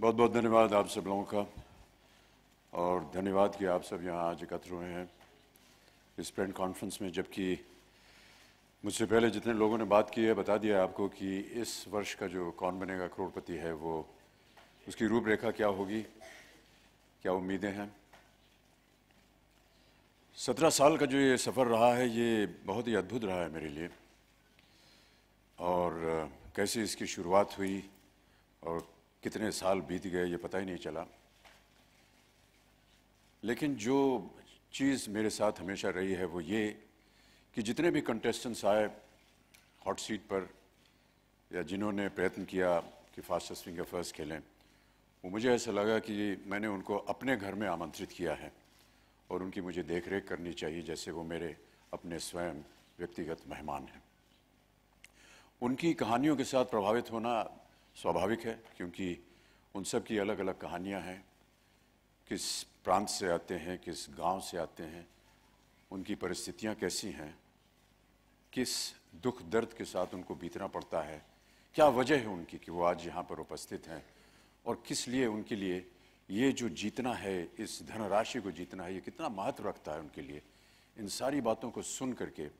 बहुत बहुत धन्यवाद आप सब लोगों का, और धन्यवाद कि आप सब यहाँ आज एकत्र हुए हैं इस प्रेस कॉन्फ्रेंस में। जबकि मुझसे पहले जितने लोगों ने बात की है, बता दिया आपको कि इस वर्ष का जो कौन बनेगा करोड़पति है, वो उसकी रूपरेखा क्या होगी, क्या उम्मीदें हैं। 17 साल का जो ये सफ़र रहा है, ये बहुत ही अद्भुत रहा है मेरे लिए। और कैसे इसकी शुरुआत हुई और कितने साल बीत गए ये पता ही नहीं चला। लेकिन जो चीज़ मेरे साथ हमेशा रही है वो ये कि जितने भी कंटेस्टेंट्स आए हॉट सीट पर, या जिन्होंने प्रयत्न किया कि फास्टेस्ट फिंगर फर्स्ट खेलें, वो मुझे ऐसा लगा कि मैंने उनको अपने घर में आमंत्रित किया है और उनकी मुझे देख रेख करनी चाहिए जैसे वो मेरे अपने स्वयं व्यक्तिगत मेहमान हैं। उनकी कहानियों के साथ प्रभावित होना स्वाभाविक है, क्योंकि उन सब की अलग अलग कहानियां हैं। किस प्रांत से आते हैं, किस गांव से आते हैं, उनकी परिस्थितियां कैसी हैं, किस दुख दर्द के साथ उनको बीतना पड़ता है, क्या वजह है उनकी कि वो आज यहाँ पर उपस्थित हैं, और किस लिए उनके लिए ये जो जीतना है, इस धनराशि को जीतना है, ये कितना महत्व रखता है उनके लिए। इन सारी बातों को सुन करके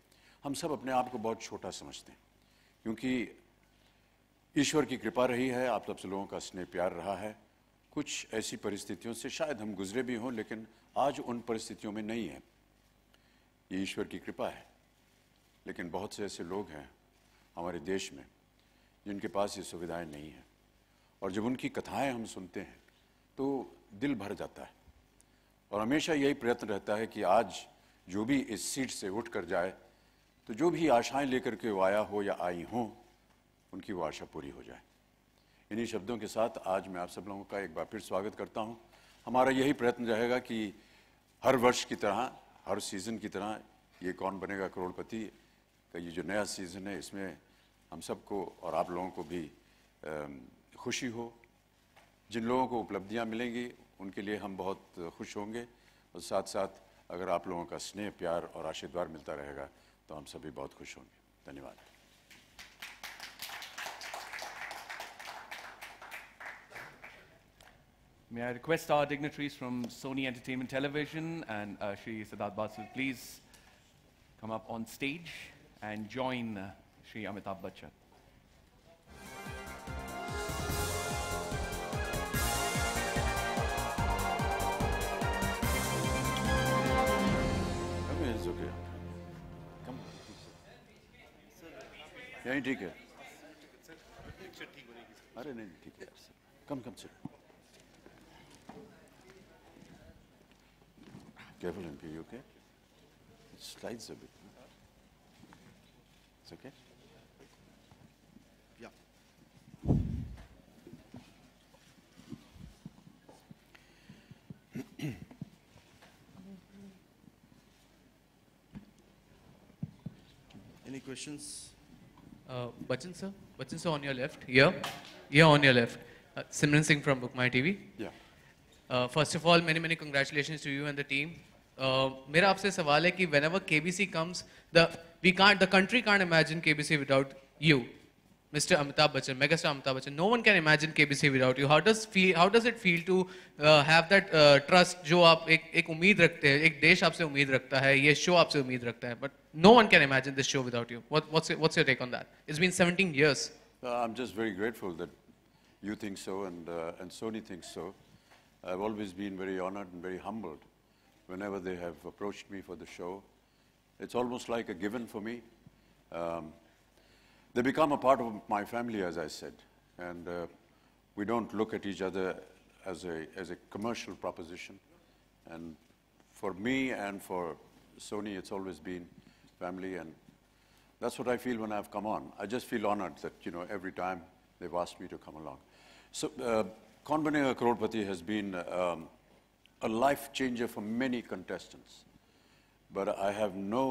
हम सब अपने आप को बहुत छोटा समझते हैं, क्योंकि ईश्वर की कृपा रही है, आप सब लोगों का स्नेह प्यार रहा है। कुछ ऐसी परिस्थितियों से शायद हम गुजरे भी हों, लेकिन आज उन परिस्थितियों में नहीं है, ये ईश्वर की कृपा है। लेकिन बहुत से ऐसे लोग हैं हमारे देश में जिनके पास ये सुविधाएं नहीं हैं, और जब उनकी कथाएं हम सुनते हैं तो दिल भर जाता है। और हमेशा यही प्रयत्न रहता है कि आज जो भी इस सीट से उठ कर जाए, तो जो भी आशाएं लेकर के वो आया हो या आई हों, उनकी वो आशा पूरी हो जाए। इन्हीं शब्दों के साथ आज मैं आप सब लोगों का एक बार फिर स्वागत करता हूं। हमारा यही प्रयत्न रहेगा कि हर वर्ष की तरह, हर सीज़न की तरह, ये कौन बनेगा करोड़पति का ये जो नया सीज़न है, इसमें हम सबको और आप लोगों को भी खुशी हो। जिन लोगों को उपलब्धियां मिलेंगी उनके लिए हम बहुत खुश होंगे, और साथ साथ अगर आप लोगों का स्नेह प्यार और आशीर्वाद मिलता रहेगा तो हम सभी बहुत खुश होंगे। धन्यवाद। May I request our dignitaries from Sony Entertainment Television and Shri Siddharth Basu please come up on stage and join Shri Amitabh Bachchan. It's okay. Come. यहीं ठीक है। अरे नहीं ठीक है यार। कम से। Careful, MP, you okay? It slides a bit. It's okay? Yeah. Any questions? Bachchan sir, on your left, here on your left. Simran Singh from Bookmai TV. Yeah. First of all, many congratulations to you and the team. मेरा आपसे सवाल है कि whenever KBC comes, the country can't imagine KBC without you, Mr. Amitabh Bachchan, megastar Amitabh Bachchan. No one can imagine KBC without you. How does it feel to have that trust जो आप एक उम्मीद रखते हैं, एक देश आपसे उम्मीद रखता है, ये शो आपसे उम्मीद रखता है, but no one can imagine this show without you. What's your take on that? It's been 17 years. I'm just very grateful that you think so and Sony thinks so. I've always been very honored and very humbled whenever they have approached me for the show. It's almost like a given for me. They become a part of my family, as I said, and we don't look at each other as a commercial proposition. And for me and for Sony, it's always been family, and that's what I feel when I've come on. I just feel honored that, you know, every time they've asked me to come along. So, Kaun Banega Crorepati has been a life changer for many contestants, but I have no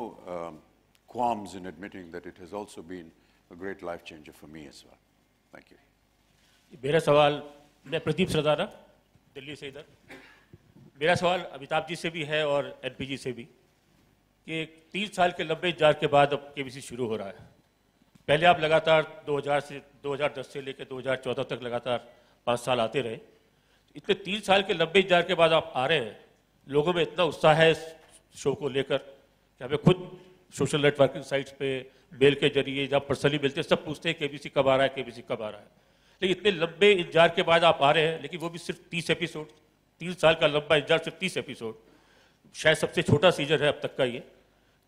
qualms in admitting that it has also been a great life changer for me as well. Thank you. मेरा सवाल, मैं प्रदीप सरदारा दिल्ली से इधर, मेरा सवाल अमिताभ जी से भी है और एनपी जी से भी कि 30 साल के लंबे इंतजार के बाद अब केबीसी शुरू हो रहा है। पहले आप लगातार 2010 से लेकर 2014 तक लगातार 5 साल आते रहे, इतने 3 साल के लंबे इंतजार के बाद आप आ रहे हैं, लोगों में इतना उत्साह है इस शो को लेकर कि हमें खुद सोशल नेटवर्किंग साइट्स पे मेल के जरिए जब पर्सनली मिलते हैं सब पूछते हैं केबीसी कब आ रहा है, केबीसी कब आ रहा है। लेकिन इतने लंबे इंतजार के बाद आप आ रहे हैं, लेकिन वो भी सिर्फ 30 एपिसोड, 3 साल का लंबा इंतजार, सिर्फ 30 एपिसोड, शायद सबसे छोटा सीजन है अब तक का ये।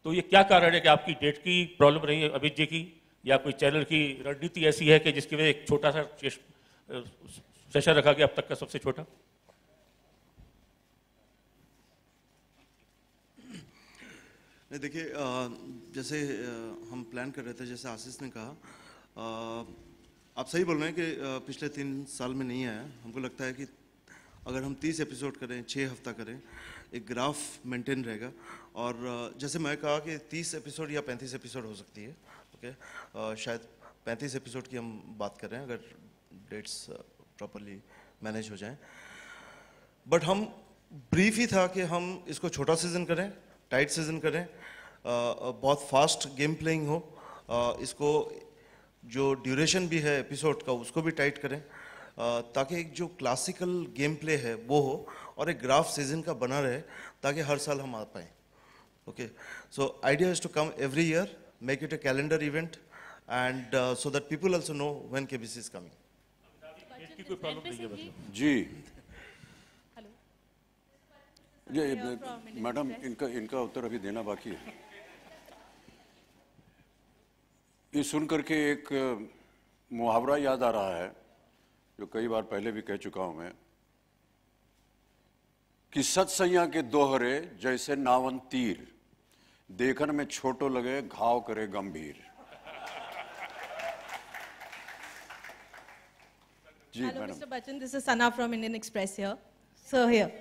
तो ये क्या कारण है कि आपकी डेट की प्रॉब्लम रही है अमित जी की, या कोई चैनल की रणनीति ऐसी है कि जिसकी वजह एक छोटा सा सेशन रखा गया अब तक का सबसे छोटा? नहीं देखिए, जैसे हम प्लान कर रहे थे, जैसे आशीष ने कहा, आप सही बोल रहे हैं कि पिछले 3 साल में नहीं आया। हमको लगता है कि अगर हम 30 एपिसोड करें, 6 हफ्ता करें, एक ग्राफ मेंटेन रहेगा। और जैसे मैं कहा कि 30 एपिसोड या 35 एपिसोड हो सकती है, ओके, शायद 35 एपिसोड की हम बात कर रहे हैं अगर डेट्स प्रॉपरली मैनेज हो जाएं। बट हम ब्रीफ ही था कि हम इसको छोटा सीजन करें, टाइट सीजन करें, बहुत फास्ट गेम प्लेइंग हो, इसको जो ड्यूरेशन भी है एपिसोड का उसको भी टाइट करें, ताकि एक जो क्लासिकल गेम प्ले है वो हो और एक ग्राफ सीजन का बना रहे, ताकि हर साल हम आ पाएँ। Okay, so idea is to come every year, make it a calendar event, and so that people also know when KBC is coming. की कोई प्रॉब्लम नहीं है मतलब? जी हेलो ये मैडम, इनका उत्तर अभी देना बाकी है। ये सुन करके एक मुहावरा याद आ रहा है जो कई बार पहले भी कह चुका हूं मैं, कि सत्सैया के दोहरे जैसे नावन तीर, देखन में छोटो लगे घाव करे गंभीर। जी Hello, madam. Mr. Bachchan. This is Sana from Indian Express here. Sir, here.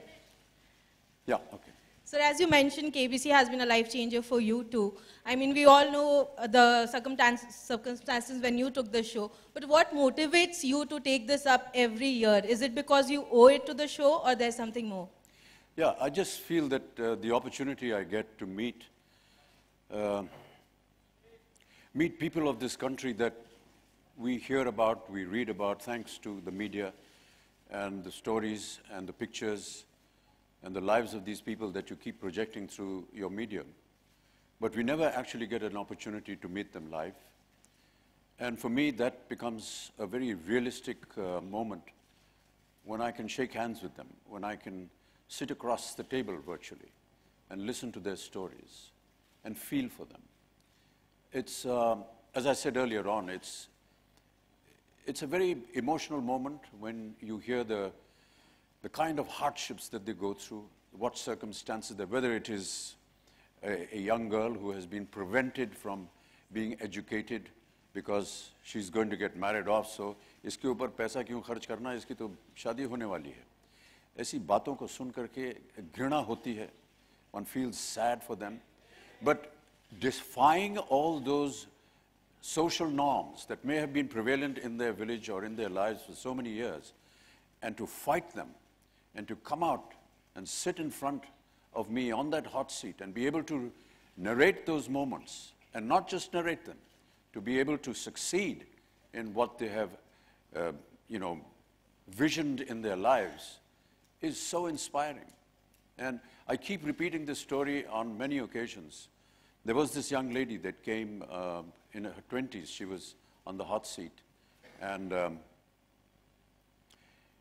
या okay. Sir, as you mentioned, KBC has been a life changer for you too. I mean, we all know the circumstances when you took the show. But what motivates you to take this up every year? Is it because you owe it to the show, or there's something more? Yeah, I just feel that the opportunity I get to meet people of this country that we hear about, we read about, thanks to the media and the stories and the pictures and the lives of these people that you keep projecting through your medium. But we never actually get an opportunity to meet them live. And for me, that becomes a very realistic moment when I can shake hands with them, when I can sit across the table virtually and listen to their stories and feel for them. It's, as I said earlier on, it's a very emotional moment when you hear the kind of hardships that they go through, what circumstances, whether it is a young girl who has been prevented from being educated because she's going to get married off, so इसके ऊपर पैसा क्यों खर्च करना, इसकी तो शादी होने वाली है। ऐसी बातों को सुन करके घृणा होती है, one feels sad for them, but defying all those social norms that may have been prevalent in their village or in their lives for so many years, and to fight them, and to come out and sit in front of me on that hot seat and be able to narrate those moments, and not just narrate them, to be able to succeed in what they have, visioned in their lives, is so inspiring. And I keep repeating this story on many occasions. There was this young lady that came in her 20s. She was on the hot seat. And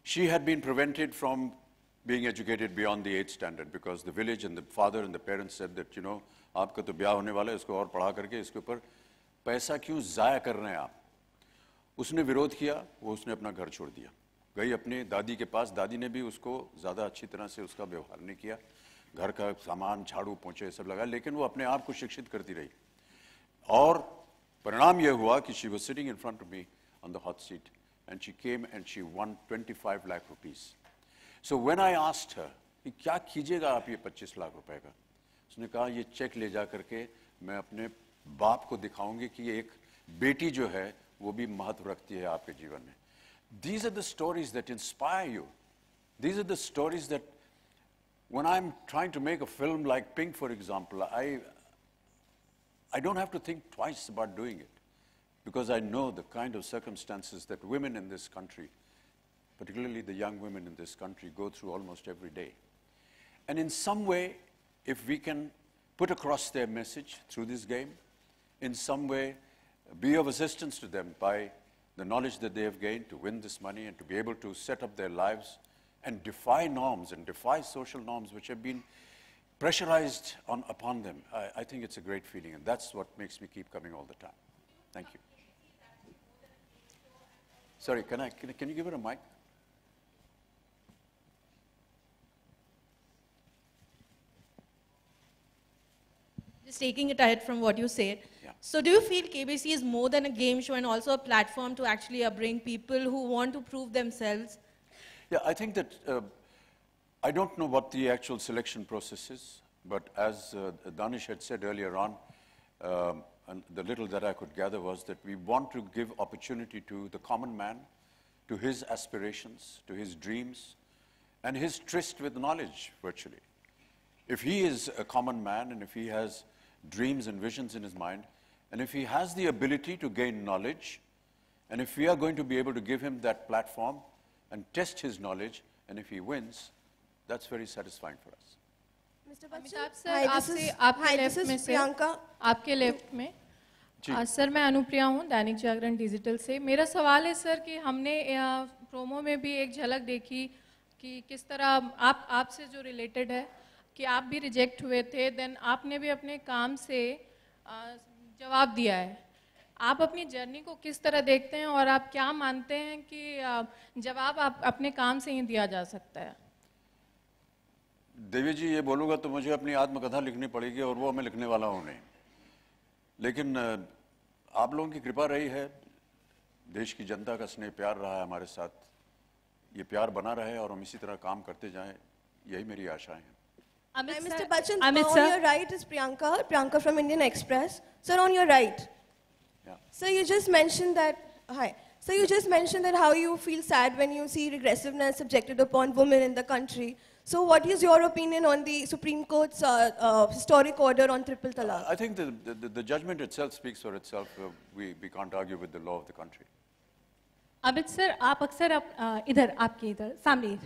she had been prevented from being educated beyond the 8th standard because the village and the father and the parents said that, आपका तो ब्याह होने वाला है, इसको और पढ़ा करके इसके ऊपर पैसा क्यों ज़ाया कर रहे हैं आप। उसने विरोध किया, उसने अपना घर छोड़ दिया, गई अपनी दादी के पास। दादी ने भी उसको ज़्यादा अच्छी तरह से उसका व्यवहार नहीं किया, घर का सामान झाड़ू पोंछे सब लगा, लेकिन वो अपने आप को शिक्षित करती रही। और परिणाम यह हुआ कि she was sitting in front of me on the hot seat and she came and she won 25 lakh rupees. So when I asked her कि क्या कीजिएगा आप ये 25 लाख रुपए का, उसने कहा ये चेक ले जा करके मैं अपने बाप को दिखाऊंगी कि एक बेटी जो है वो भी महत्व रखती है आपके जीवन में। These are the stories that inspire you. These are the stories that when I'm trying to make a film like Pink, for example, I don't have to think twice about doing it because I know the kind of circumstances that women in this country particularly the young women in this country, go through almost every day. And in some way, if we can put across their message through this game, in some way be of assistance to them by the knowledge that they have gained to win this money and to be able to set up their lives and defy norms and defy social norms which have been pressurized upon them, I think it's a great feeling, and that's what makes me keep coming all the time. Thank you. Sorry, can you give her a mic? Just taking it ahead from what you said. Yeah. So do you feel KBC is more than a game show and also a platform to actually bring people who want to prove themselves? Yeah, I think that I don't know what the actual selection process is, but as Danish had said earlier on, and the little that I could gather was that we want to give opportunity to the common man, to his aspirations, to his dreams, and his tryst with knowledge, virtually. If he is a common man and if he has dreams and visions in his mind, and if he has the ability to gain knowledge, and if we are going to be able to give him that platform and test his knowledge, and if he wins, that's very satisfying for us. Mr. Amitabh Bachchan, sir, आपसे आपके left में से Priyanka. आपके left में sir मैं अनुप्रिया हूँ Dainik Jagran digital से। मेरा सवाल है सर कि हमने प्रोमो में भी एक झलक देखी कि किस तरह आपसे जो रिलेटेड है कि आप भी रिजेक्ट हुए थे, देन आपने भी अपने काम से जवाब दिया है। आप अपनी जर्नी को किस तरह देखते हैं और आप क्या मानते हैं कि जवाब आप अपने काम से ही दिया जा सकता है? देवी जी, ये बोलूँगा तो मुझे अपनी आत्मकथा लिखनी पड़ेगी और वो मैं लिखने वाला हूँ नहीं। लेकिन आप लोगों की कृपा रही है, देश की जनता का स्नेह प्यार रहा है हमारे साथ, ये प्यार बना रहे और हम इसी तरह काम करते जाएं, यही मेरी आशाएं हैं। Mr. Bachchan, on your right is Priyanka from Indian Express. Sir, on your right. Yeah. So you just mentioned that, So you just mentioned that how you feel sad when you see regressiveness subjected upon women in the country. So what is your opinion on the Supreme Court's historic order on triple talaq? I think the judgment itself speaks for itself. We can't argue with the law of the country. Amit sir, आप अक्सर इधर आपके इधर सामने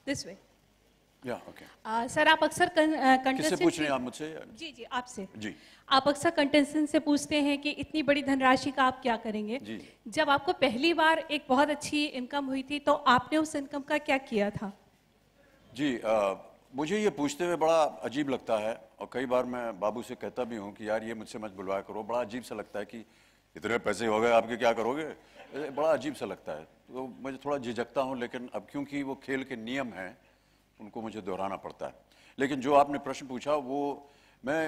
this way. Yeah, okay. Sir आप अक्सर किससे पूछ रहे हैं आप मुझसे? जी जी आपसे जी। आप अक्सर कंटेस्टेंट से पूछते हैं कि इतनी बड़ी धनराशि का आप क्या करेंगे? जी। जब आपको पहली बार एक बहुत अच्छी इनकम हुई थी तो आपने उस इनकम का क्या किया था? जी, मुझे ये पूछते हुए बड़ा अजीब लगता है और कई बार मैं बाबू से कहता भी हूँ कि यार ये मुझसे मत बुलवाया करो। बड़ा अजीब सा लगता है कि इतने पैसे हो गए आपके, क्या करोगे? बड़ा अजीब सा लगता है, तो मुझे थोड़ा झिझकता हूँ, लेकिन अब क्योंकि वो खेल के नियम हैं उनको मुझे दोहराना पड़ता है। लेकिन जो आपने प्रश्न पूछा वो, मैं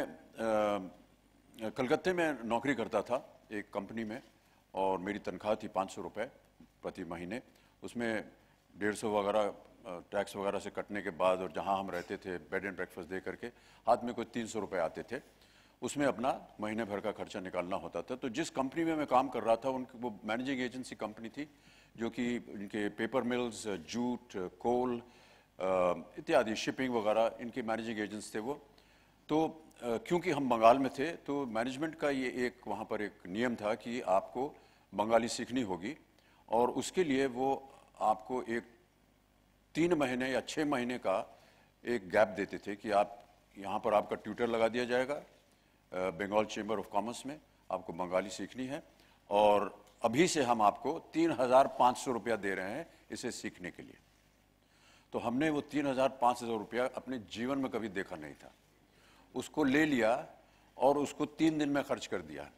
कलकत्ते में नौकरी करता था एक कंपनी में और मेरी तनख्वाह थी 500 रुपये प्रति महीने। उसमें 150 वगैरह टैक्स वगैरह से कटने के बाद और जहाँ हम रहते थे बेड एंड ब्रेकफास्ट दे करके हाथ में कोई 300 रुपये आते थे, उसमें अपना महीने भर का खर्चा निकालना होता था। तो जिस कंपनी में मैं काम कर रहा था उनकी वो मैनेजिंग एजेंसी कंपनी थी जो कि इनके पेपर मिल्स, जूट, कोल इत्यादि शिपिंग वगैरह इनके मैनेजिंग एजेंट्स थे वो। तो क्योंकि हम बंगाल में थे तो मैनेजमेंट का ये एक वहाँ पर एक नियम था कि आपको बंगाली सीखनी होगी और उसके लिए वो आपको एक 3 महीने या 6 महीने का एक गैप देते थे कि आप यहाँ पर आपका ट्यूटर लगा दिया जाएगा बंगाल चेंबर ऑफ कॉमर्स में, आपको बंगाली सीखनी है और अभी से हम आपको 3,500 रुपया दे रहे हैं इसे सीखने के लिए। तो हमने वो 3,500 रुपया अपने जीवन में कभी देखा नहीं था, उसको ले लिया और उसको 3 दिन में खर्च कर दिया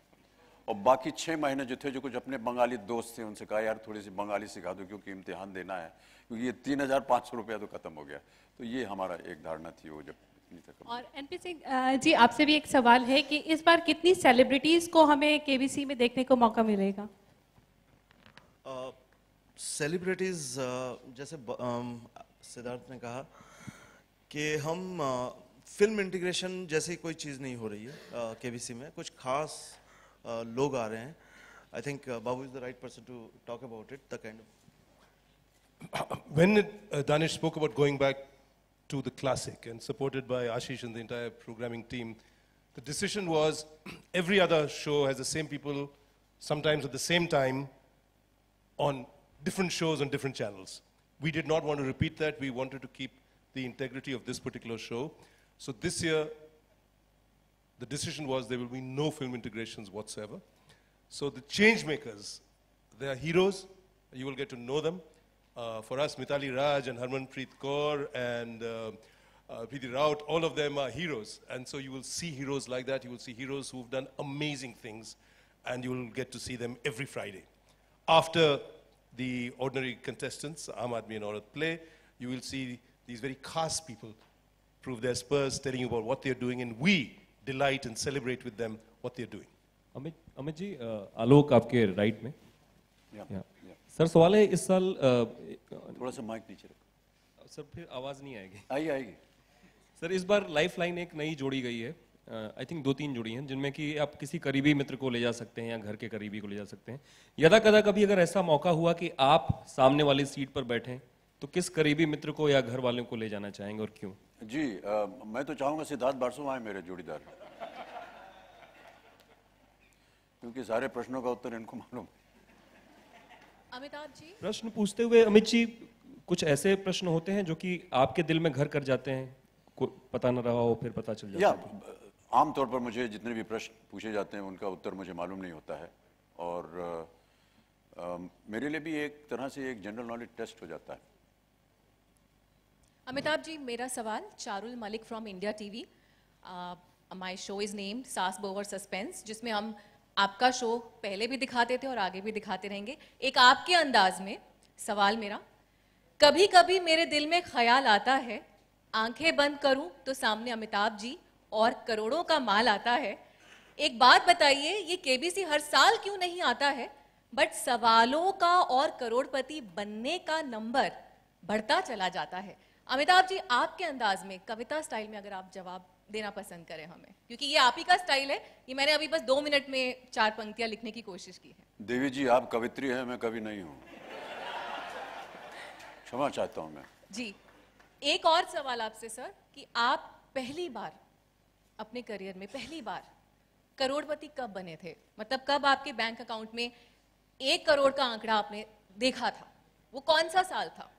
और बाकी 6 महीने जो थे, जो कुछ अपने बंगाली दोस्त थे उनसे कहा यार थोड़ी सी बंगाली सिखा दो क्योंकि इम्तिहान देना है, क्योंकि ये 3,500 रुपया तो खत्म हो गया। तो ये हमारा एक धारणा थी वो जब इतनी तक। और एनपी सिंह जी, आपसे भी एक सवाल है कि इस बार कितनी सेलिब्रिटीज को हमें केबीसी में देखने को मौका मिलेगा? सेलिब्रिटीज जैसे सिद्धार्थ ने कहा कि हम फिल्म इंटीग्रेशन जैसी कोई चीज़ नहीं हो रही है केबीसी में, कुछ खास लोग आ रहे हैं। I think Babu is the right person to talk about it, the kind of. When Danish spoke about going back to the classic and supported by Ashish and the entire programming team, the decision was every other show has the same people, sometimes at the same time, on different shows on different channels. We did not want to repeat that. We wanted to keep the integrity of this particular show. So this year, the decision was there will be no film integrations whatsoever. So the change makers, they are heroes. You will get to know them. For us, Mithali Raj and Harmanpreet Kaur and Preeti Raut, all of them are heroes. And so you will see heroes like that. You will see heroes who've done amazing things, and you will get to see them every Friday. After the ordinary contestants, Aam Aadmi and Aurat play, you will see these very khas people prove their spurs, telling you about what they're doing, and we delight and celebrate with them what they're doing. Amit ji, Alok आपके right में। Sir सवाल है, इस साल थोड़ा सा mic नीचे रखो। सर फिर आवाज़ नहीं आएगी। आएगी। सर इस बार लाइफ लाइन एक नई जोड़ी गई है, आई थिंक 2-3 जोड़ी हैं, जिनमें कि आप किसी करीबी मित्र को ले जा सकते हैं या घर के करीबी को ले जा सकते हैं। यदा कदा कभी अगर ऐसा मौका हुआ कि आप सामने वाली सीट पर बैठें, तो किस करीबी मित्र को या घर वालों को ले जाना चाहेंगे और क्यों? जी, मैं तो चाहूँगा सिद्धार्थ बासु आए मेरे जोड़ीदार, क्योंकि सारे प्रश्नों का उत्तर इनको मालूम। अमिताभ जी, प्रश्न पूछते हुए अमित जी, कुछ ऐसे प्रश्न होते हैं जो कि आपके दिल में घर कर जाते हैं, पता न रहा हो फिर पता चल जाता है? आमतौर पर मुझे जितने भी प्रश्न पूछे जाते हैं उनका उत्तर मुझे मालूम नहीं होता है, और मेरे लिए भी एक तरह से एक जनरल नॉलेज टेस्ट हो जाता है। अमिताभ जी, मेरा सवाल Charul Malik from India TV. My show is named सास बहू और सस्पेंस, जिसमें हम आपका शो पहले भी दिखाते थे और आगे भी दिखाते रहेंगे। एक आपके अंदाज में सवाल मेरा, कभी कभी मेरे दिल में ख्याल आता है, आंखें बंद करूं तो सामने अमिताभ जी और करोड़ों का माल आता है। एक बात बताइए, ये केबीसी हर साल क्यों नहीं आता है, बट सवालों का और करोड़पति बनने का नंबर बढ़ता चला जाता है? अमिताभ जी, आपके अंदाज में कविता स्टाइल में अगर आप जवाब देना पसंद करें हमें, क्योंकि ये आप ही का स्टाइल है। ये मैंने अभी बस 2 मिनट में 4 पंक्तियां लिखने की कोशिश की है। देवी जी, आप कवित्री हैं, मैं कवि नहीं हूं, क्षमा चाहता हूं मैं। जी, एक और सवाल आपसे सर, कि आप पहली बार अपने करियर में पहली बार करोड़पति कब बने थे? मतलब कब आपके बैंक अकाउंट में 1 करोड़ का आंकड़ा आपने देखा था? वो कौन सा साल था?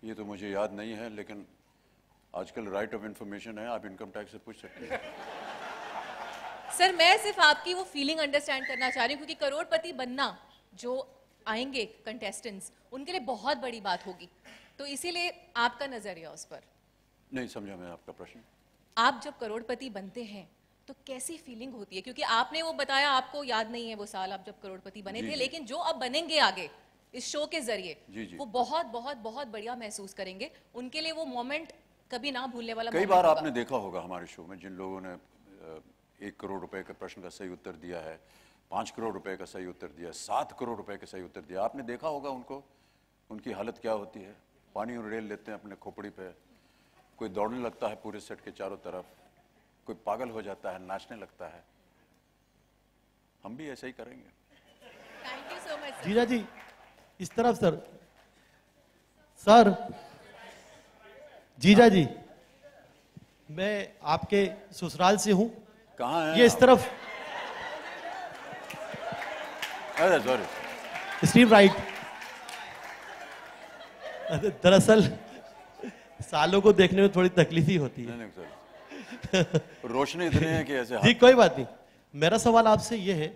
ये तो मुझे याद नहीं है, लेकिन आजकल राइट ऑफ इंफॉर्मेशन है, आप इनकम टैक्स से पूछ सकते हैं। सर, मैं सिर्फ आपकी वो फीलिंग अंडरस्टैंड करना चाह रही हूँ, क्योंकि करोड़पति बनना जो आएंगे कंटेस्टेंट्स, उनके लिए बहुत बड़ी बात होगी, तो इसीलिए आपका नजरिया उस पर। नहीं समझा मैं आपका प्रश्न। आप जब करोड़पति बनते हैं तो कैसी फीलिंग होती है? क्योंकि आपने वो बताया, आपको याद नहीं है वो साल आप जब करोड़पति बने थे, लेकिन जो अब बनेंगे आगे इस शो के जरिए, वो बहुत बहुत बहुत बढ़िया महसूस करेंगे। उनके लिए वो मोमेंट कभी ना भूलने वाला। कई बार आपने देखा होगा हमारे शो में, जिन लोगों ने 1 करोड़ रुपए के प्रश्न का सही उत्तर दिया है, 5 करोड़ रुपए का सही उत्तर दिया, 7 करोड़ रुपए का सही उत्तर दिया, आपने देखा होगा उनको, उनकी हालत क्या होती है। पानी और रेल लेते हैं अपने खोपड़ी पे, कोई दौड़ने लगता है पूरे सेट के चारों तरफ, कोई पागल हो जाता है, नाचने लगता है। हम भी ऐसा ही करेंगे। Thank you so much. जीजा जी, इस तरफ सर। सर, जीजा जी, मैं आपके ससुराल से हूं। कहाँ है? ये इस तरफ। अरे सॉरी, स्टीव राइट। दरअसल सालों को देखने में थोड़ी तकलीफ ही होती है। नहीं सर, रोशनी इतनी है कि ऐसे। जी कोई बात नहीं। मेरा सवाल आपसे ये है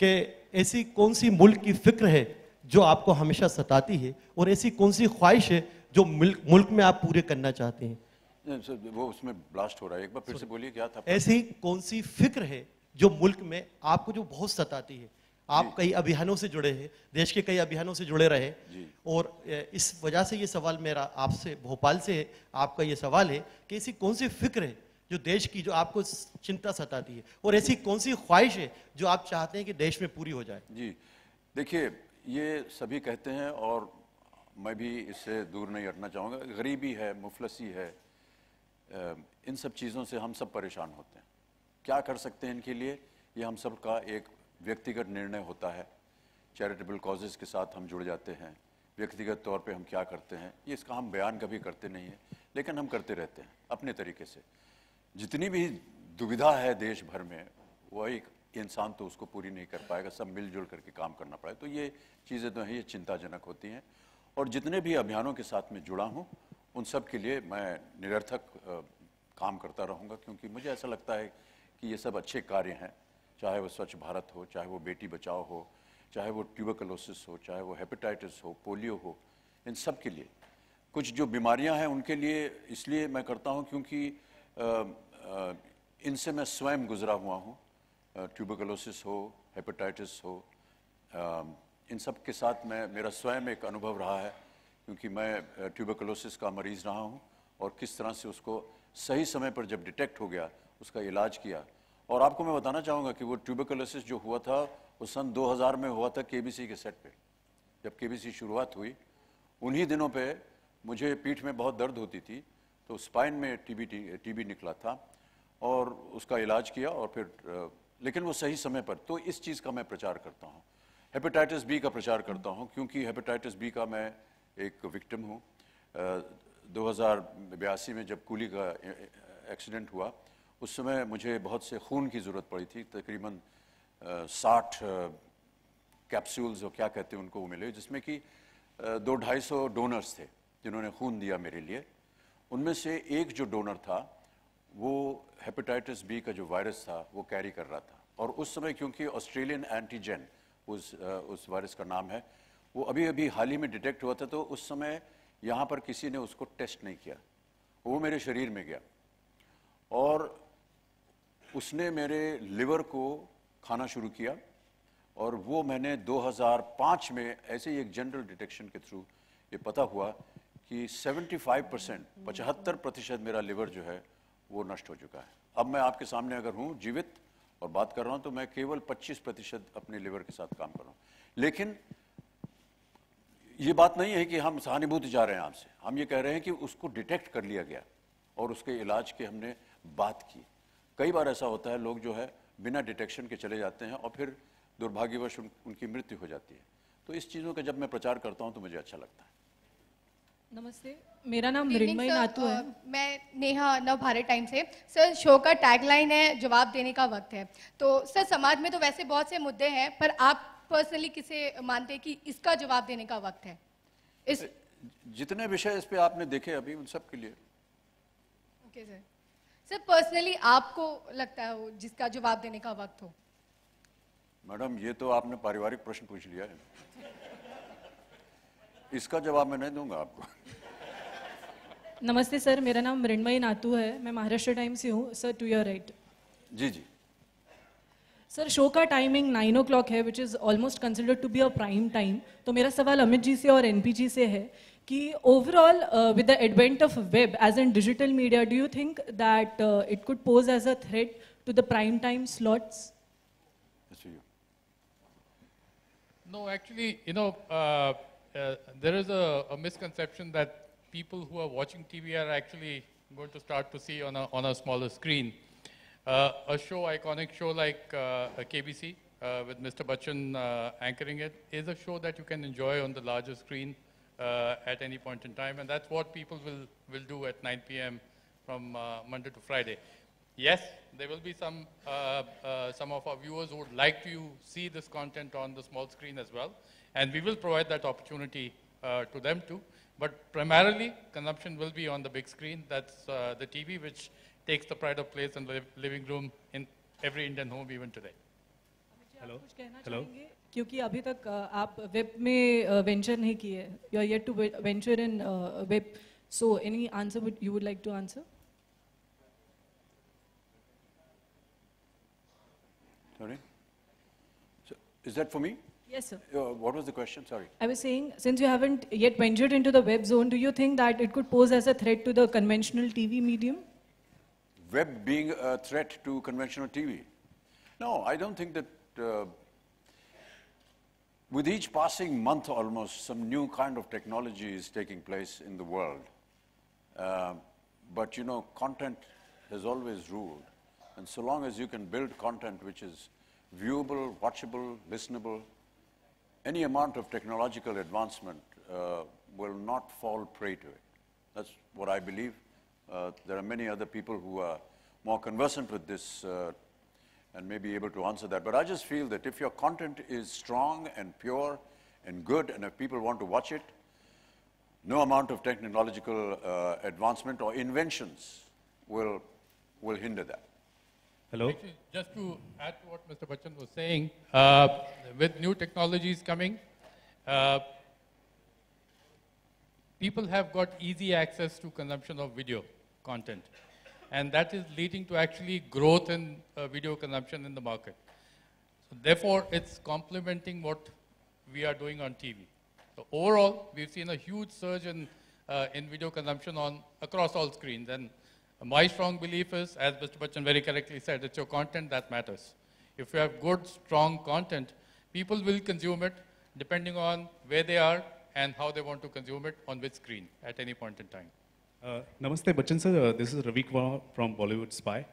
कि ऐसी कौन सी मुल्क की फिक्र है जो आपको हमेशा सताती है, और ऐसी कौन सी ख्वाहिश है जो मुल्क में आप पूरे करना चाहते हैं? वो उसमें ब्लास्ट हो रहा है, एक बार फिर से बोलिए क्या था? ऐसी कौन सी फिक्र है जो मुल्क में आपको जो बहुत सताती है? आप कई अभियानों से जुड़े हैं, देश के कई अभियानों से जुड़े रहे, और इस वजह से ये सवाल मेरा आपसे, भोपाल से है, आपका ये सवाल है कि ऐसी कौन सी फिक्र है जो देश की, जो आपको चिंता सताती है, और ऐसी कौन सी ख्वाहिश है जो आप चाहते हैं कि देश में पूरी हो जाए? जी देखिए, ये सभी कहते हैं और मैं भी इससे दूर नहीं हटना चाहूँगा। गरीबी है, मुफलसी है, इन सब चीज़ों से हम सब परेशान होते हैं। क्या कर सकते हैं इनके लिए, ये हम सब का एक व्यक्तिगत निर्णय होता है। चैरिटेबल कॉजेज़ के साथ हम जुड़ जाते हैं, व्यक्तिगत तौर पे हम क्या करते हैं, ये इसका हम बयान कभी करते नहीं हैं, लेकिन हम करते रहते हैं अपने तरीके से। जितनी भी दुविधा है देश भर में, वो एक इंसान तो उसको पूरी नहीं कर पाएगा, सब मिलजुल करके काम करना पड़ेगा। तो ये चीज़ें तो हैं, ये चिंताजनक होती हैं। और जितने भी अभियानों के साथ में जुड़ा हूँ उन सब के लिए मैं निरर्थक काम करता रहूँगा, क्योंकि मुझे ऐसा लगता है कि ये सब अच्छे कार्य हैं, चाहे वो स्वच्छ भारत हो, चाहे वो बेटी बचाओ हो, चाहे वो ट्यूबरकुलोसिस हो, चाहे वो हेपेटाइटिस हो, पोलियो हो, इन सब के लिए। कुछ जो बीमारियां हैं उनके लिए इसलिए मैं करता हूं क्योंकि इनसे मैं स्वयं गुजरा हुआ हूं। ट्यूबरकुलोसिस हो, हेपेटाइटिस हो, इन सब के साथ मेरा स्वयं एक अनुभव रहा है, क्योंकि मैं ट्यूबरकुलोसिस का मरीज़ रहा हूं और किस तरह से उसको सही समय पर जब डिटेक्ट हो गया उसका इलाज किया। और आपको मैं बताना चाहूँगा कि वो ट्यूबरकुलोसिस जो हुआ था वो सन 2000 में हुआ था केबीसी के सेट पे। जब केबीसी शुरुआत हुई उन्हीं दिनों पे मुझे पीठ में बहुत दर्द होती थी, तो स्पाइन में टीबी निकला था और उसका इलाज किया और फिर लेकिन वो सही समय पर। तो इस चीज़ का मैं प्रचार करता हूँ। हेपेटाइटिस बी का प्रचार करता हूँ क्योंकि हेपेटाइटिस बी का मैं एक विक्टिम हूँ। 2082 में जब कूली का एक्सीडेंट हुआ उस समय मुझे बहुत से खून की ज़रूरत पड़ी थी। तकरीबन 60 कैप्सूल्स और क्या कहते हैं उनको वो मिले, जिसमें कि 200-250 डोनर्स थे जिन्होंने खून दिया मेरे लिए। उनमें से एक जो डोनर था वो हेपेटाइटिस बी का जो वायरस था वो कैरी कर रहा था। और उस समय क्योंकि ऑस्ट्रेलियन एंटीजन उस वायरस का नाम है, वो अभी अभी हाल ही में डिटेक्ट हुआ था, तो उस समय यहाँ पर किसी ने उसको टेस्ट नहीं किया, वो मेरे शरीर में गया और उसने मेरे लिवर को खाना शुरू किया। और वो मैंने 2005 में ऐसे ही एक जनरल डिटेक्शन के थ्रू ये पता हुआ कि 75% मेरा लिवर जो है वो नष्ट हो चुका है। अब मैं आपके सामने अगर हूँ जीवित और बात कर रहा हूँ तो मैं केवल 25% अपने लिवर के साथ काम कर रहा हूँ। लेकिन ये बात नहीं है कि हम सहानुभूति जा रहे हैं आपसे, हम ये कह रहे हैं कि उसको डिटेक्ट कर लिया गया और उसके इलाज की हमने बात की। कई बार ऐसा होता है लोग जो है बिना डिटेक्शन के चले जाते हैं और फिर दुर्भाग्यवश उनकी मृत्यु हो जाती है। तो इस चीज़ों का जब मैं प्रचार करता हूँ तो मुझे अच्छा लगता है। नमस्ते, मेरा नाम मृण्मयी नातू है। मैं नेहा नव भारत टाइम से। सर, शो का टैगलाइन है जवाब देने का वक्त है। तो सर, समाज में तो वैसे बहुत से मुद्दे हैं, पर आप पर्सनली किसे मानते हैं कि इसका जवाब देने का वक्त है? जितने विषय इस पे आपने देखे अभी उन सब के लिए। Okay sir. सर, पर्सनली आपको लगता है वो जिसका जवाब देने का वक्त हो? मैडम, ये तो आपने पारिवारिक प्रश्न पूछ लिया है, इसका जवाब मैं नहीं दूंगा आपको। नमस्ते सर, मेरा नाम मृण्मयी नातू है, मैं महाराष्ट्र टाइम से हूँ। Sir, to your right. जी जी सर, शो का टाइमिंग 9 o'clock है, which is almost considered to be a prime time. तो मेरा सवाल अमित जी से और एनपी जी से है कि overall with the advent of web as an digital media, do you think that it could pose as a threat to the prime time slots? No, actually, there is a misconception that people who are watching TV are actually going to start to see on a smaller screen. A show, iconic show like KBC with Mr. Bachchan anchoring it, is a show that you can enjoy on the larger screen at any point in time, and that's what people will do at 9 p.m. from Monday to Friday. Yes, there will be some of our viewers who would like to see this content on the small screen as well, and we will provide that opportunity to them too. But primarily, consumption will be on the big screen. That's the TV, which takes the pride of place in the living room in every Indian home even today. Hello. Hello. क्योंकि अभी तक आप web में venture नहीं किए, you are yet to venture in web. So, any answer you would like to answer? Sorry? So, is that for me? Yes, sir. What was the question? Sorry. I was saying, since you haven't yet ventured into the web zone, do you think that it could pose as a threat to the conventional TV medium? Web being a threat to conventional TV? No, I don't think that with each passing month almost, some new kind of technology is taking place in the world. But content has always ruled. And so long as you can build content which is viewable, watchable, listenable, any amount of technological advancement will not fall prey to it. That's what I believe. There are many other people who are more conversant with this and may be able to answer that. But I just feel that if your content is strong and pure and good, and if people want to watch it, no amount of technological advancement or inventions will hinder that. Hello? Actually, just to add to what Mr. Bachchan was saying, with new technologies coming, people have got easy access to consumption of video content. And that is leading to actually growth in video consumption in the market. So therefore, it's complementing what we are doing on TV. So overall, we've seen a huge surge in video consumption across all screens. And my strong belief is, as Mr. Bachchan very correctly said, it's your content that matters. If you have good, strong content, people will consume it depending on where they are and how they want to consume it on which screen at any point in time. नमस्ते Bachchan sir, this is Ravi Kumar from Bollywood spy.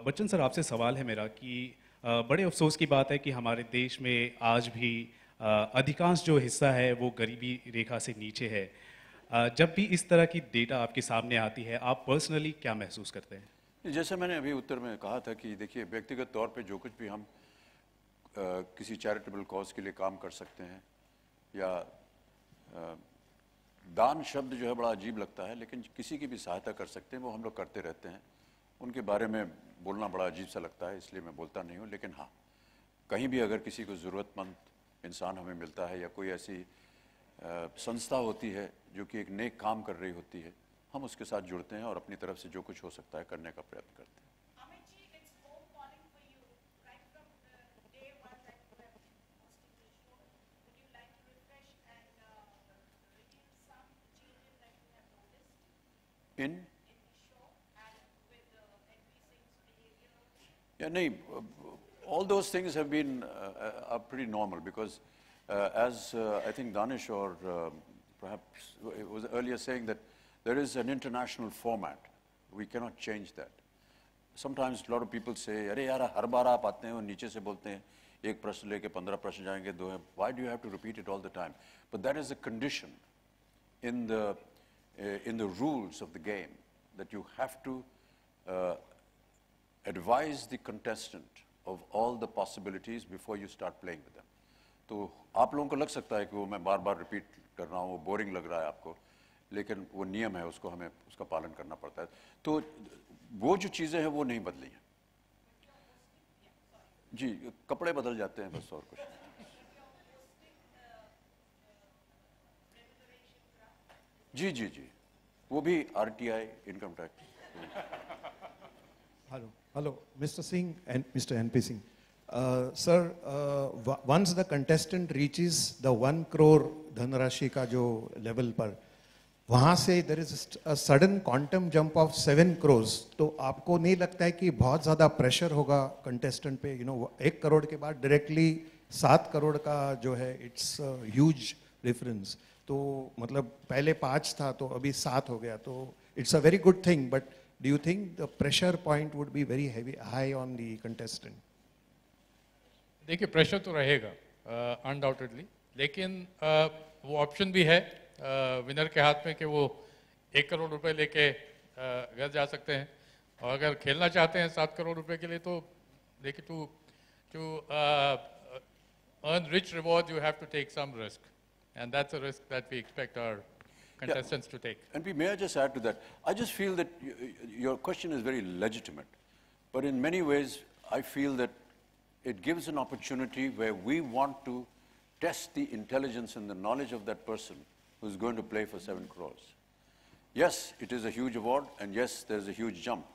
Bachchan sir, आपसे सवाल है मेरा कि बड़े अफसोस की बात है कि हमारे देश में आज भी अधिकांश जो हिस्सा है वो गरीबी रेखा से नीचे है। जब भी इस तरह की डेटा आपके सामने आती है, आप पर्सनली क्या महसूस करते हैं? जैसे मैंने अभी उत्तर में कहा था कि देखिए, व्यक्तिगत तौर पे जो कुछ भी हम किसी चैरिटेबल कॉज के लिए काम कर सकते हैं, या दान शब्द जो है बड़ा अजीब लगता है, लेकिन किसी की भी सहायता कर सकते हैं वो हम लोग करते रहते हैं। उनके बारे में बोलना बड़ा अजीब सा लगता है, इसलिए मैं बोलता नहीं हूँ। लेकिन हाँ, कहीं भी अगर किसी को ज़रूरतमंद इंसान हमें मिलता है या कोई ऐसी संस्था होती है जो कि एक नेक काम कर रही होती है, हम उसके साथ जुड़ते हैं और अपनी तरफ से जो कुछ हो सकता है करने का प्रयत्न करते हैं। Yeah, no, all those things have been are pretty normal because as I think Danish or perhaps was earlier saying that there is an international format. We cannot change that. Sometimes a lot of people say, "अरे यार, हर बार आप आते हैं और नीचे से बोलते हैं, एक प्रश्न लेके 15 प्रश्न जाएंगे, दो हैं. Why do you have to repeat it all the time?" But that is a condition in the rules of the game, that you have to advise the contestant of all the possibilities before you start playing with them. तो आप लोगों को लग सकता है कि वो मैं बार बार रिपीट कर रहा हूँ, वो बोरिंग लग रहा है आपको, लेकिन वो नियम है, उसको हमें उसका पालन करना पड़ता है। तो वो जो चीज़ें हैं वो नहीं बदली हैं। जी, कपड़े बदल जाते हैं बस, और कुछ। जी जी जी, वो भी RTI, income tax. Hello, Mr. Singh and Mr. NP Singh. Sir, once the contestant reaches the 1 crore धनराशि का जो level पर, वहाँ से there is a sudden quantum jump of 7 crores. तो आपको नहीं लगता है कि बहुत ज़्यादा pressure होगा contestant पे? 1 करोड़ के बाद directly 7 करोड़ का जो है, it's a huge difference. तो मतलब पहले 5 था तो अभी 7 हो गया, तो it's a very good thing. But do you think the pressure point would be very high on the contestant? देखिए, प्रेशर तो रहेगा अनडाउटेडली, लेकिन वो ऑप्शन भी है विनर के हाथ में कि वो 1 करोड़ रुपए लेके घर जा सकते हैं, और अगर खेलना चाहते हैं 7 करोड़ रुपए के लिए, तो देखिए, to earn rich reward you have to take some risk, and that's a risk that we expect our contestants to take. And may I just add to that? I just feel that your question is very legitimate, but in many ways I feel that it gives an opportunity where we want to test the intelligence and the knowledge of that person who's going to play for 7 crores. Yes, it is a huge award, and yes, there's a huge jump.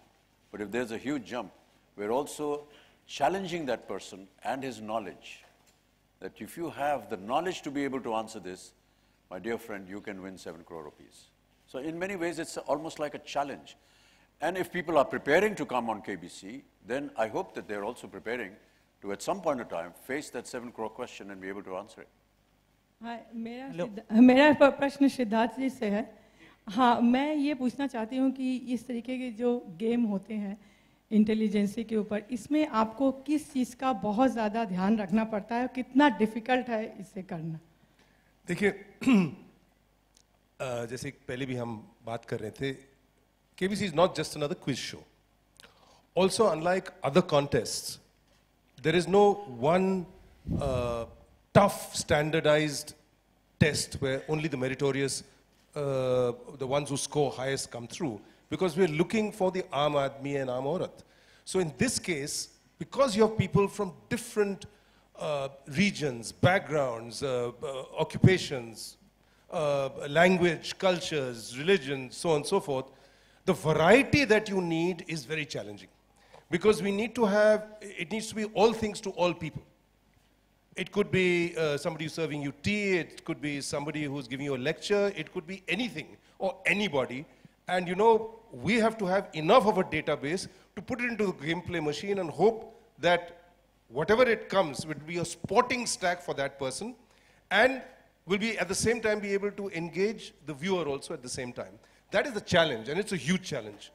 But if there's a huge jump, we're also challenging that person and his knowledge, that if you have the knowledge to be able to answer this, my dear friend, you can win 7 crore rupees. So in many ways, it's almost like a challenge. And if people are preparing to come on KBC, then I hope that they're also preparing to, at some point in time, face that 7 crore question and be able to answer it. मेरा प्रश्न सिद्धार्थ जी से है। हाँ, मैं ये पूछना चाहती हूँ कि इस तरीके के जो गेम होते हैं इंटेलिजेंसी के ऊपर, इसमें आपको किस चीज़ का बहुत ज़्यादा ध्यान रखना पड़ता है, कितना डिफिकल्ट है इसे करना? देखिए, जैसे पहले भी हम बात कर रहे थे, KBC is not just another quiz show. Also, unlike other contests, there is no one tough standardized test where only the meritorious, the ones who score highest come through, because we're looking for the aam aadmi and aam aurat. So in this case, because you have people from different regions, backgrounds, occupations, language, cultures, religions, so on and so forth, the variety that you need is very challenging. Because we need to have, it needs to be all things to all people. It could be somebody serving you tea, it could be somebody who's giving you a lecture, it could be anything or anybody. And you know, we have to have enough of a database to put it into the gameplay machine and hope that whatever it comes will be a sporting stack for that person, and will be at the same time be able to engage the viewer also at the same time. That is the challenge, and it's a huge challenge.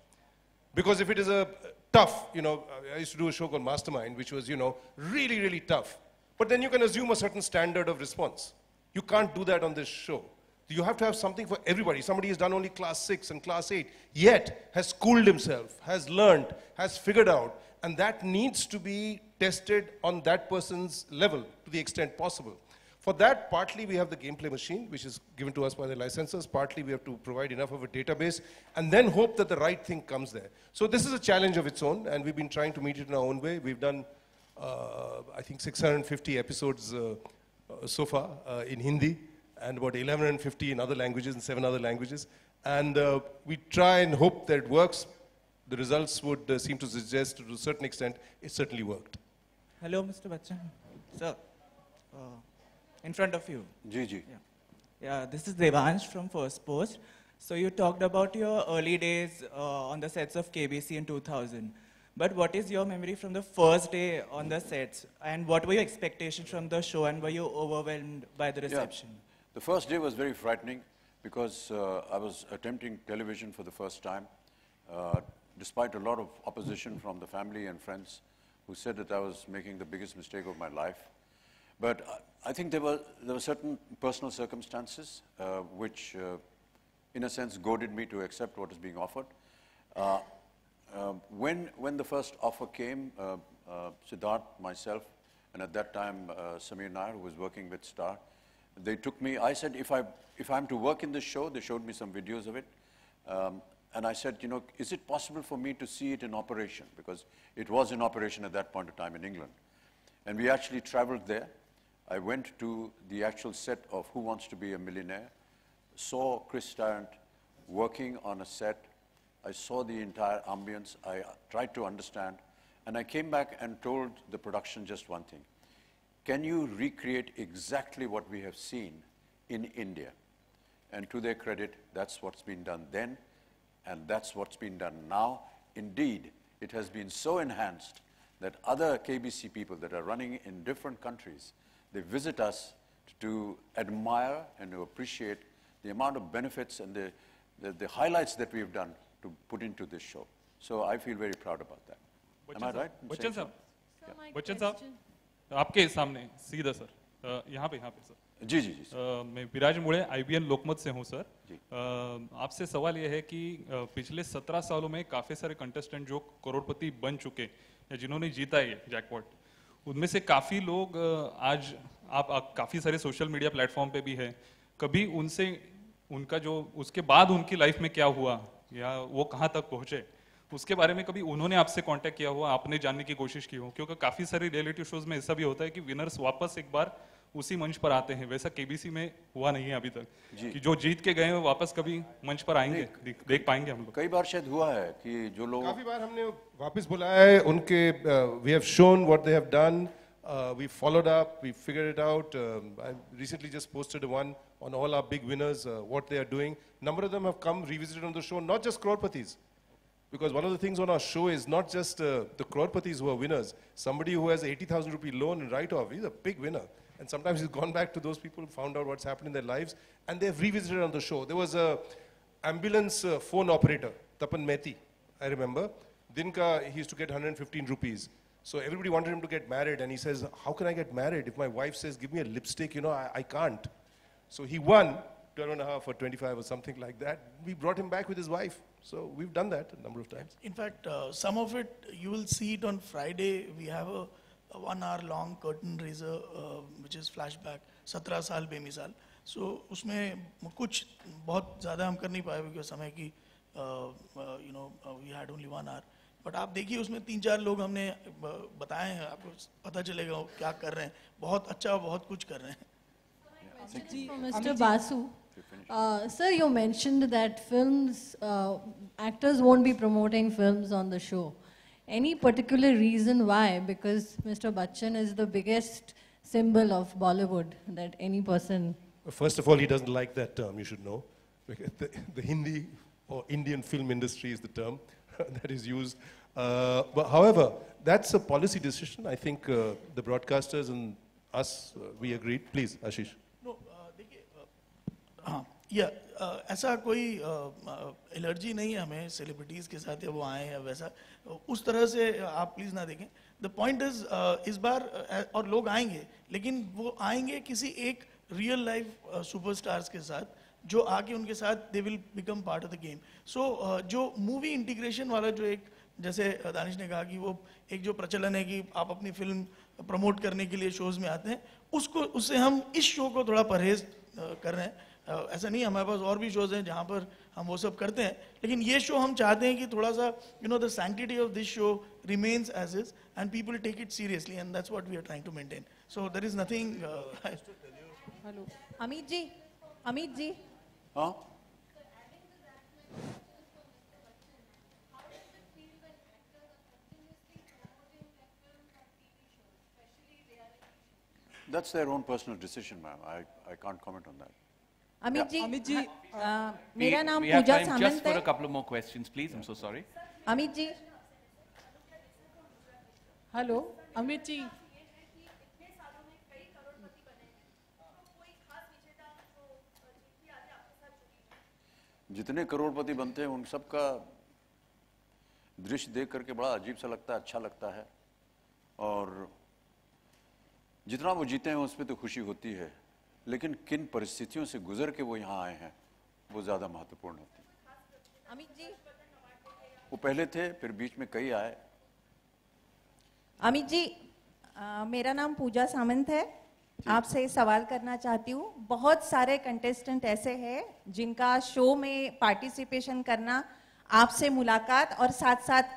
Because if it is a tough, you know, I used to do a show called Mastermind, which was, you know, really, really tough. But then you can assume a certain standard of response. You can't do that on this show. You have to have something for everybody. Somebody has done only class 6 and class 8, yet has schooled himself, has learned, has figured out, and that needs to be tested on that person's level to the extent possible. For that, partly we have the gameplay machine, which is given to us by the licensors. Partly we have to provide enough of a database, and then hope that the right thing comes there. So this is a challenge of its own, and we've been trying to meet it in our own way. We've done, I think, 650 episodes so far in Hindi, and about 1150 in other languages, in 7 other languages. And we try and hope that it works. The results would seem to suggest, to a certain extent, it certainly worked. Hello, Mr. Bachchan. Sir, in front of you. Ji. Yeah, this is Devansh from First Post. So you talked about your early days on the sets of KBC in 2000. But what is your memory from the first day on the sets? And what were your expectations from the show, and were you overwhelmed by the reception? Yeah. The first day was very frightening because I was attempting television for the first time, despite a lot of opposition from the family and friends who said that I was making the biggest mistake of my life. But I think there were certain personal circumstances which, in a sense, goaded me to accept what is being offered. When the first offer came, Siddharth, myself, and at that time Samir Nair, who was working with Star, they took me. I said, if I'm to work in this show, they showed me some videos of it, and I said, you know, is it possible for me to see it in operation? Because it was in operation at that point of time in England. And we actually traveled there. I went to the actual set of Who Wants to Be a Millionaire, saw Chris Tarrant working on a set. I saw the entire ambience. I tried to understand. And I came back and told the production just one thing. Can you recreate exactly what we have seen in India? And to their credit, that's what's been done then, and that's what's been done now. Indeed, it has been so enhanced that other KBC people that are running in different countries, they visit us to admire and to appreciate the amount of benefits and the highlights that we've done to put into this show. So I feel very proud about that. Am I right? Bachchan साहब, बच्चन साहब, आपके सामने सीधा sir, यहाँ पे sir. जी. मैं विराज मुड़े IBN लोकमत से हूँ सर. आपसे सवाल ये है कि पिछले 17 सालों में काफी सारे कंटेस्टेंट जो करोड़पति बन चुके या जिन्होंने जीता है जैकपॉट, उनमें से काफी लोग आज आप काफी सारे सोशल मीडिया प्लेटफॉर्म पे भी है. कभी उनसे उनका जो उसके बाद उनकी लाइफ में क्या हुआ या वो कहाँ तक पहुँचे, उसके बारे में कभी उन्होंने आपसे कांटेक्ट किया हुआ, आपने जानने की कोशिश की हो? क्योंकि काफी सारे रियलिटी शोज में ऐसा भी होता है कि विनर्स वापस एक बार उसी मंच पर आते हैं. वैसा केबीसी में हुआ नहीं है अभी तक कि जो जीत के गए वापस कभी मंच पर आएंगे, देख पाएंगे हम लोग? कई बार शायद हुआ है कि जो लोग काफी बार हमने वापस बुलाया है उनके. We have shown what they have done, we followed up, we figured it out. I recently just posted one on all our big winners, what they are doing. Number of them have come, revisited on the show, not just crorpatis. Because one of the things on our show is not just the crorpatis who are winners. Somebody who has 80,000 rupee loan and write-off, he's a big winner. And sometimes he's gone back to those people who found out what's happened in their lives, and they've revisited on the show. There was a ambulance phone operator, Tapan Mehti, I remember. Dinka, he used to get 115 rupees. So everybody wanted him to get married, and he says, how can I get married if my wife says, give me a lipstick, you know, I can't. So he won 12.5 or 25 or something like that. We brought him back with his wife. So we've done that a number of times. In fact, some of it, you will see it on Friday. We have a 1 hour long curtain raiser, which is flashback, 17 साल बेमिसाल. So उसमें कुछ बहुत ज़्यादा हम कर नहीं पाए क्योंकि समय की we had only 1 hour. But आप देखिए उसमें 3-4 लोग हमने बताए हैं, आपको पता चलेगा वो क्या कर रहे हैं. बहुत अच्छा, बहुत कुछ कर रहे हैं. Mr. Basu, sir, you mentioned that actors won't be promoting films on the show. Any particular reason why? Because Mr. Bachchan is the biggest symbol of Bollywood that any person... First of all, he doesn't like that term, you should know. The Hindi or Indian film industry is the term that is used. But however, that's a policy decision. I think the broadcasters and us, we agreed. Please, Ashish. या ऐसा कोई allergy नहीं है हमें celebrities के साथ या वो आए या वैसा उस तरह से आप प्लीज़ ना देखें. द पॉइंट इज इस बार और लोग आएंगे लेकिन वो आएंगे किसी एक रियल लाइफ सुपरस्टार्स के साथ जो आके उनके साथ they will become part of the game. So जो मूवी इंटीग्रेशन वाला जो एक जैसे दानिश ने कहा कि वो एक जो प्रचलन है कि आप अपनी फिल्म प्रमोट करने के लिए शोज़ में आते हैं उससे हम इस शो को थोड़ा परहेज कर रहे हैं. ऐसा नहीं, हमारे पास और भी शोज हैं जहाँ पर हम वो सब करते हैं लेकिन ये शो हम चाहते हैं कि थोड़ा सा the sanctity of this show remains as is and people take it seriously and that's what we are trying to maintain. So there is nothing. Hello Amit ji. हाँ That's their own personal decision, ma'am. I can't comment on that. Amit ji, मेरा नाम we have Pooja time Samant just for है. a couple of more questions, please. I'm so sorry. Amit ji. Hello Amit ji. जितने करोड़पति बनते हैं उन सबका दृश्य देख करके बड़ा अजीब सा लगता है, अच्छा लगता है. और जितना वो जीते हैं उसमें तो खुशी होती है लेकिन किन परिस्थितियों से गुजर के वो यहाँ आए हैं वो ज़्यादा महत्वपूर्ण होती है. अमित जी. वो पहले थे फिर बीच में कई आए. अमित जी, मेरा नाम पूजा सामंत है. आपसे सवाल करना चाहती हूँ. बहुत सारे कंटेस्टेंट ऐसे हैं जिनका शो में पार्टिसिपेशन करना, आपसे मुलाकात और साथ साथ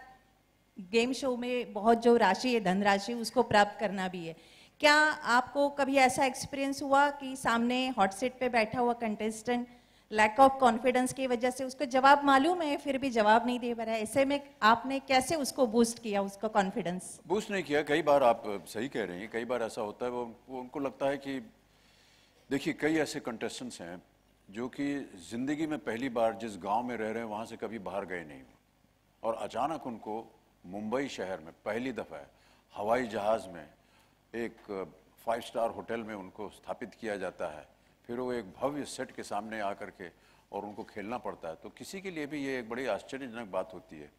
गेम शो में बहुत जो राशि है, धनराशि, उसको प्राप्त करना भी है. क्या आपको कभी ऐसा एक्सपीरियंस हुआ कि सामने हॉट सीट पे बैठा हुआ कंटेस्टेंट लैक ऑफ कॉन्फिडेंस की वजह से उसको जवाब मालूम है फिर भी जवाब नहीं दे पा रहा है, ऐसे में आपने कैसे उसको बूस्ट किया, उसका कॉन्फिडेंस? बूस्ट नहीं किया. कई बार आप सही कह रही हैं, कई बार ऐसा होता है वो उनको लगता है कि देखिए कई ऐसे कंटेस्टेंट्स हैं जो कि ज़िंदगी में पहली बार जिस गांव में रह रहे हैं वहाँ से कभी बाहर गए नहीं और अचानक उनको मुंबई शहर में पहली दफ़ा हवाई जहाज़ में एक 5 स्टार होटल में उनको स्थापित किया जाता है. फिर वो एक भव्य सेट के सामने आकर के और उनको खेलना पड़ता है. तो किसी के लिए भी ये एक बड़ी आश्चर्यजनक बात होती है.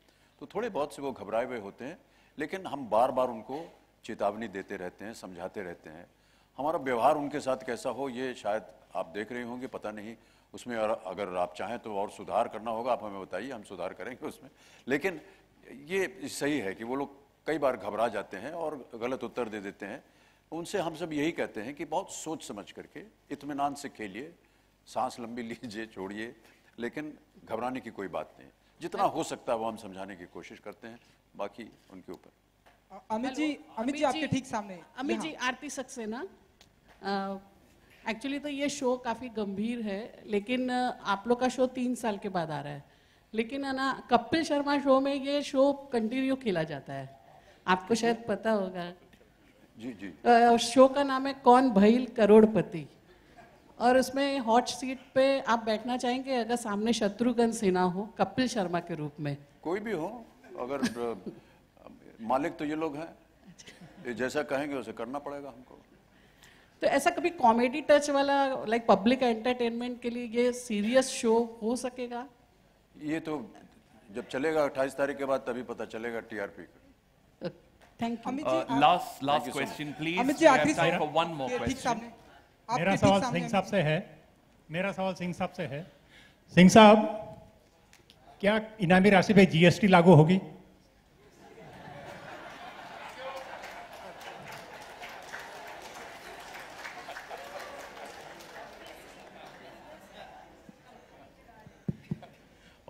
तो थोड़े बहुत से वो घबराए हुए होते हैं लेकिन हम बार बार उनको चेतावनी देते रहते हैं, समझाते रहते हैं. हमारा व्यवहार उनके साथ कैसा हो ये शायद आप देख रहे होंगे, पता नहीं. उसमें अगर आप चाहें तो और सुधार करना होगा, आप हमें बताइए, हम सुधार करेंगे उसमें. लेकिन ये सही है कि वो लोग कई बार घबरा जाते हैं और गलत उत्तर दे देते हैं. उनसे हम सब यही कहते हैं कि बहुत सोच समझ करके इत्मीनान से खेलिए, सांस लंबी लीजिए, छोड़िए, लेकिन घबराने की कोई बात नहीं. जितना हो सकता है वो हम समझाने की कोशिश करते हैं, बाकी उनके ऊपर. अमित जी आपके ठीक सामने. अमित जी, आरती सक्सेना. एक्चुअली तो ये शो काफ़ी गंभीर है लेकिन आप लोग का शो 3 साल के बाद आ रहा है. लेकिन है ना, कपिल शर्मा शो में ये शो कंटिन्यू खेला जाता है, आपको शायद पता होगा. जी जी. शो का नाम है कौन भइल करोड़पति और उसमें हॉट सीट पे आप बैठना चाहेंगे अगर सामने शत्रुघ्न सिन्हा हो कपिल शर्मा के रूप में? कोई भी हो, अगर मालिक तो ये लोग हैं, ये जैसा कहेंगे उसे करना पड़ेगा हमको. तो ऐसा कभी कॉमेडी टच वाला लाइक पब्लिक एंटरटेनमेंट के लिए ये सीरियस शो हो सकेगा? ये तो जब चलेगा 28 तारीख के बाद तभी पता चलेगा टीआरपी का. Thank you. Last question, please. Amit ji, We have आखिरी time सवाल. for one more ठीक question. सामने. मेरा आपके सवाल ठीक सामने सिंह साहब से है. मेरा सवाल सिंह साहब से है. सिंह साहब, क्या इनामी राशि पे जीएसटी लागू होगी?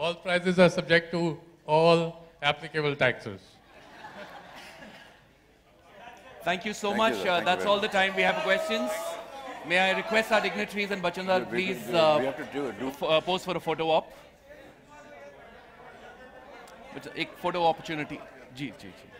All prizes are subject to all applicable taxes. Thank you so Thank much. you, sir. Thank you That's very all the time we have for questions. May I request our dignitaries and Bachchan sir, We- we- please we have to do pose for a photo op. एक photo opportunity. जी जी जी.